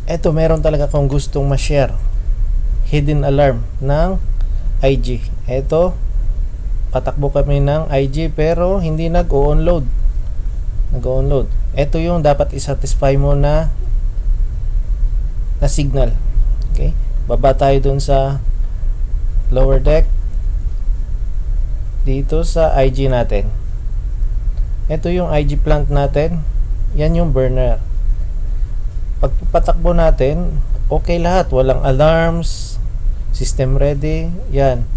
Eto, meron talaga kung gustong ma-share hidden alarm ng IG. Eto, patakbo kami ng IG pero hindi nag-o-onload. Eto yung dapat isatisfy mo na signal. Okay? Baba tayo dun sa lower deck. Dito sa IG natin. Ito yung IG plant natin. Yan yung burner. Pag patakbo natin, okay lahat. Walang alarms. System ready. Yan.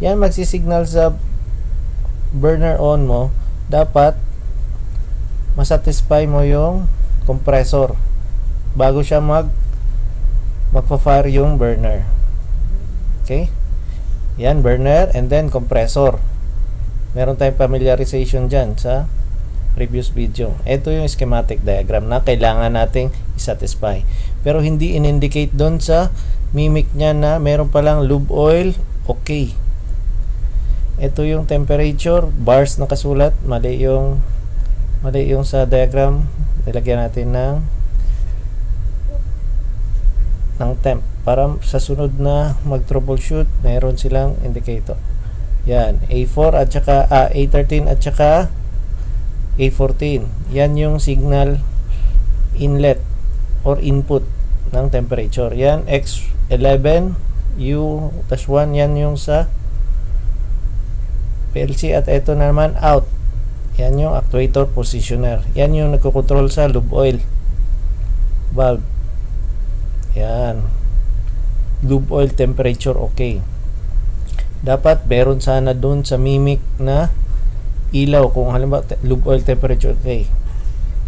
Yan magsisignal sa burner on mo. Dapat masatisfy mo yung compressor bago siya magpa-fire yung burner. Okay? Yan, burner and then compressor. Meron tayong familiarization dyan sa previous video. Ito yung schematic diagram na kailangan nating isatisfy. Pero hindi in-indicate doon sa mimic niya na meron palang lube oil. Okay. Ito yung temperature. Bars na kasulat. Mali yung sa diagram. Nilagyan natin ng temp. Para sa sunod na mag-troubleshoot, meron silang indicator. Yan, A4 at saka A13 at saka A14. Yan yung signal inlet or input ng temperature. Yan, X11, U+1, yan yung sa PLC at ito naman out. Yan yung actuator positioner. Yan yung nagkocontrol sa lube oil valve. Yan. Lube oil temperature okay. Dapat meron sana dun sa mimic na ilaw kung halimbawa lube oil temperature okay.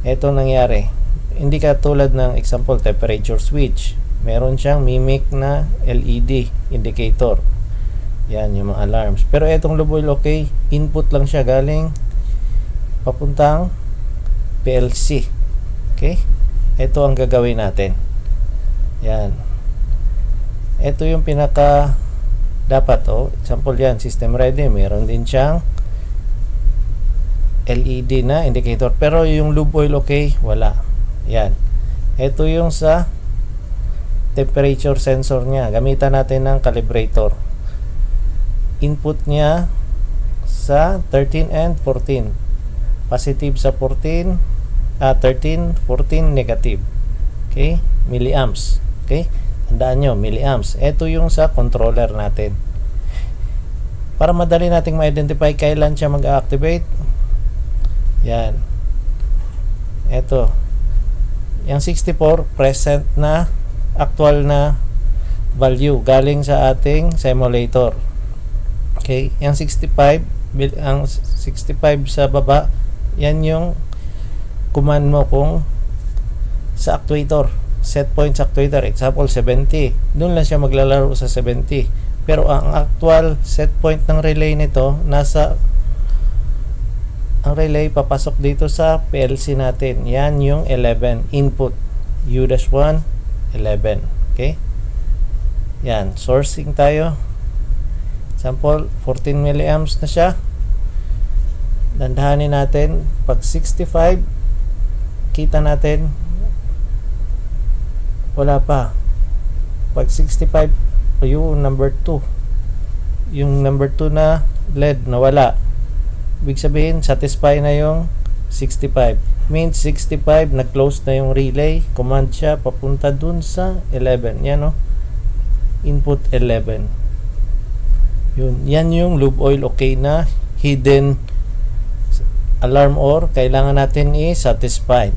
Ito nangyari. Hindi ka tulad ng example temperature switch. Meron siyang mimic na LED indicator. Yan yung mga alarms. Pero etong lube oil okay, input lang siya galing papuntang PLC. Okay? Ito ang gagawin natin. Yan. Ito yung pinaka dapat, example yan, system ready, meron din siyang LED na indicator, pero yung lube oil okay, wala. Yan. Ito yung sa temperature sensor niya, gamitan natin ng calibrator. Input niya sa 13 and 14, positive sa 13, 14 negative. Okay, milliamps. Okay, tandaan nyo, milliamps. Ito yung sa controller natin. Para madali nating ma-identify kailan siya mag-activate. Yan. Ito. Yung 64, present na, actual na value. Galing sa ating simulator. Okay. Yung 65, ang 65 sa baba, yan yung command mo kung sa actuator. Set point sa actuator, example 70, doon lang siya maglalaro sa 70, pero ang actual set point ng relay nito ang relay papasok dito sa PLC natin. Yan yung 11 input, U-1 11. Okay, yan, sourcing tayo, example 14 milliamps na siya. Dandahanin natin, pag 65 kita natin wala pa. Pag 65, yung number 2 na LED na wala, ibig sabihin satisfy na yung 65. Means 65 na close na yung relay, command siya papunta dun sa 11. Yan input 11. Yan yung lube oil okay na hidden alarm or kailangan natin i-satisfy.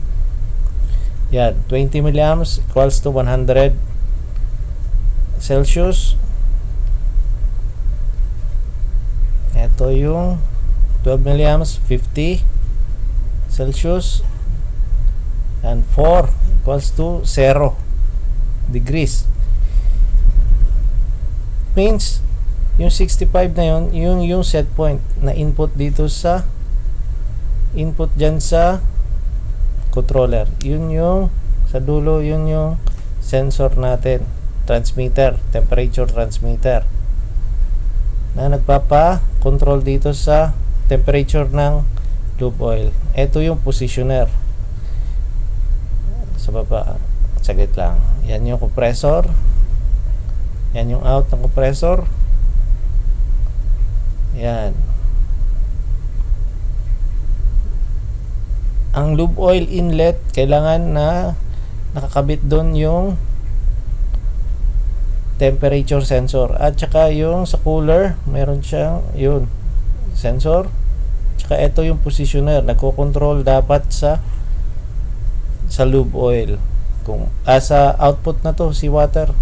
Yan, 20 milliamps equals to 100 Celsius. Ito yung 12 milliamps, 50 Celsius. And 4 equals to 0 degrees. Means, yung 65 na yun, yung set point na input dito sa input dyan sa controller. Yun yung sa dulo, yun yung sensor natin, transmitter, temperature transmitter na nagpapa-control dito sa temperature ng lube oil. Ito yung positioner sa baba. saglit lang. Yan yung compressor. Yan yung out ng compressor. Yan. Ang lube oil inlet, kailangan na nakakabit doon yung temperature sensor. At saka yung sa cooler, meron siyang yun, sensor. Tsaka ito yung positioner, nagko-control dapat sa lube oil. Kung sa output na to, si water,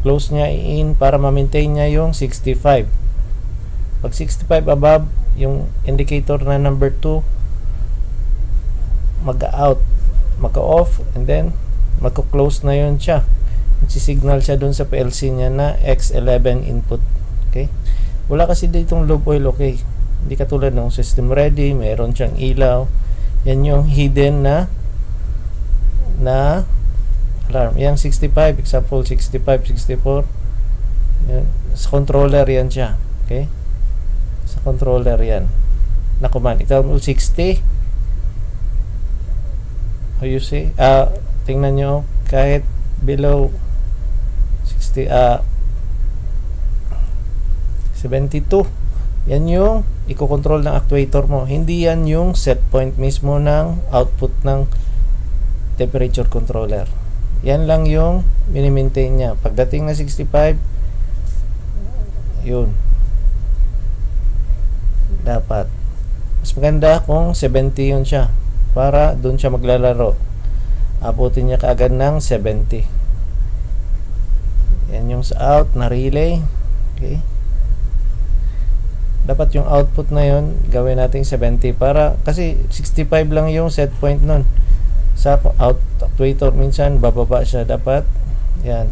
close niya in para ma-maintain niya yung 65. Pag 65 above, yung indicator na number 2 mag-out, mag-off, and then magko-close na yun siya. Magsisignal siya dun sa PLC niya na X11 input. Okay? Wala kasi ditong lube oil, okay? Hindi katulad ng system ready, meron siyang ilaw. Yan yung hidden na alarm. Yang 65, example 65, 64. Yan. Sa controller yan siya. Okay? Sa controller yan. Na command. Example 60. You see? Tingnan nyo, kahit below 60, 72, yan yung i-control ng actuator mo. Hindi yan yung set point mismo ng output ng temperature controller. Yan lang yung mini-maintain niya. Pagdating na 65, yun. Dapat. Mas maganda kung 70 yun siya. Para doon siya maglalaro. Abutin niya kaagad ng 70. Yan yung sa out na relay. Okay. Dapat yung output na yun gawin natin 70 para, kasi 65 lang yung set point nun. Sa out actuator minsan bababa siya. Dapat yan,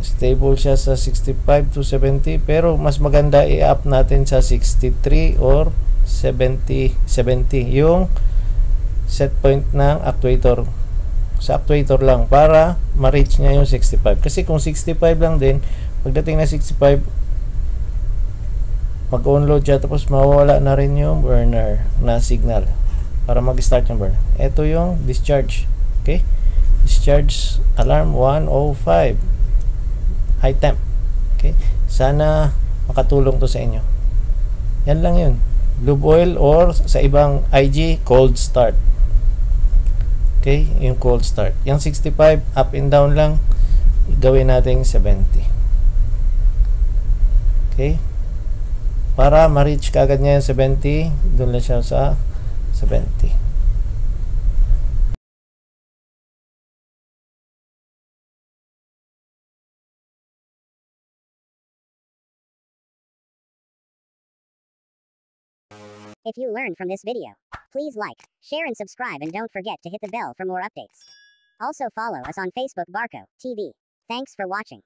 stable siya sa 65 to 70, pero mas maganda i-up natin sa 63 or 70 yung set point ng actuator. Sa actuator lang para ma-reach niya yung 65. Kasi kung 65 lang din, pagdating na 65, mag-onload siya tapos mawawala na rin yung burner na signal para mag-start yung burner. Ito yung discharge. Okay? Discharge alarm 105. High temp. Okay? Sana makatulong to sa inyo. Yan lang yun. Lube oil or sa ibang IG, cold start. Okay? Yung cold start. Yung 65, up and down lang, gawin natin 70. Okay? Para ma-reach kaagad niya yung 70, doon lang siya sa 70. If you learned from this video, please like, share and subscribe, and don't forget to hit the bell for more updates. Also follow us on Facebook Barco TV. Thanks for watching.